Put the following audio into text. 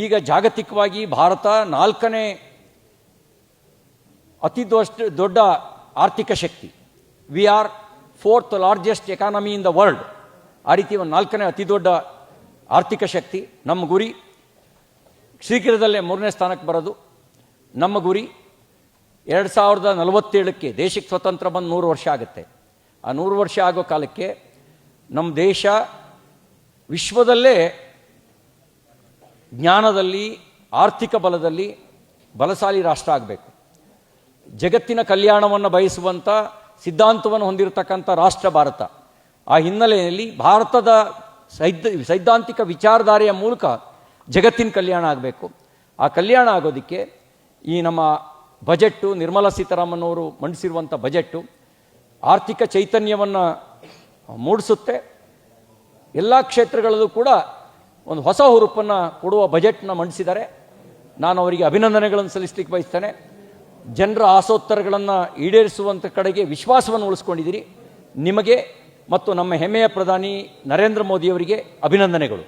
ಈಗ ಜಾಗತಿಕವಾಗಿ ಭಾರತ 4ನೇ ಅತಿ ದೊಡ್ಡ ಆರ್ಥಿಕ ಶಕ್ತಿ. We are 4th largest economy in the world. ಆ ರೀತಿ ಒಂದು 4ನೇ ಅತಿ ದೊಡ್ಡ ಆರ್ಥಿಕ ಶಕ್ತಿ. ನಮ್ಮ ಗುರಿ ಶೀಘ್ರದಲ್ಲೇ 3ನೇ ಸ್ಥಾನಕ್ಕೆ ಬರೋದು. ನಮ್ಮ ಗುರಿ 2047ಕ್ಕೆ ದೇಶಕ್ಕೆ ಸ್ವತಂತ್ರ ಬಂದು 100 ವರ್ಷ ಆಗುತ್ತೆ. ಆ 100 ವರ್ಷ ಆಗೋ ಕಾಲಕ್ಕೆ ನಮ್ಮ ದೇಶ ವಿಶ್ವದಲ್ಲೇ ಜ್ಞಾನದಲ್ಲಿ, ಆರ್ಥಿಕ ಬಲದಲ್ಲಿ ಬಲಶಾಲಿ ರಾಷ್ಟ್ರ ಆಗಬೇಕು. ಜಗತ್ತಿನ ಕಲ್ಯಾಣವನ್ನು ಬಯಸುವಂಥ ಸಿದ್ಧಾಂತವನ್ನು ಹೊಂದಿರತಕ್ಕಂಥ ರಾಷ್ಟ್ರ ಭಾರತ. ಆ ಹಿನ್ನೆಲೆಯಲ್ಲಿ ಭಾರತದ ಸೈದ್ಧಾಂತಿಕ ವಿಚಾರಧಾರೆಯ ಮೂಲಕ ಜಗತ್ತಿನ ಕಲ್ಯಾಣ ಆಗಬೇಕು. ಆ ಕಲ್ಯಾಣ ಆಗೋದಕ್ಕೆ ಈ ನಮ್ಮ ಬಜೆಟ್ಟು, ನಿರ್ಮಲಾ ಸೀತಾರಾಮನ್ ಅವರು ಮಂಡಿಸಿರುವಂಥ ಬಜೆಟ್ಟು ಆರ್ಥಿಕ ಚೈತನ್ಯವನ್ನು ಮೂಡಿಸುತ್ತೆ. ಎಲ್ಲ ಕ್ಷೇತ್ರಗಳಲ್ಲೂ ಕೂಡ ಒಂದು ಹೊಸ ಹುರುಪನ್ನು ಕೊಡುವ ಬಜೆಟ್ನ ಮಂಡಿಸಿದ್ದಾರೆ. ನಾನು ಅವರಿಗೆ ಅಭಿನಂದನೆಗಳನ್ನು ಸಲ್ಲಿಸಲಿಕ್ಕೆ ಬಯಸ್ತೇನೆ. ಜನರ ಆಸೋತ್ತರಗಳನ್ನು ಈಡೇರಿಸುವಂಥ ಕಡೆಗೆ ವಿಶ್ವಾಸವನ್ನು ಉಳಿಸ್ಕೊಂಡಿದ್ದೀರಿ. ನಿಮಗೆ ಮತ್ತು ನಮ್ಮ ಹೆಮ್ಮೆಯ ಪ್ರಧಾನಿ ನರೇಂದ್ರ ಮೋದಿಯವರಿಗೆ ಅಭಿನಂದನೆಗಳು.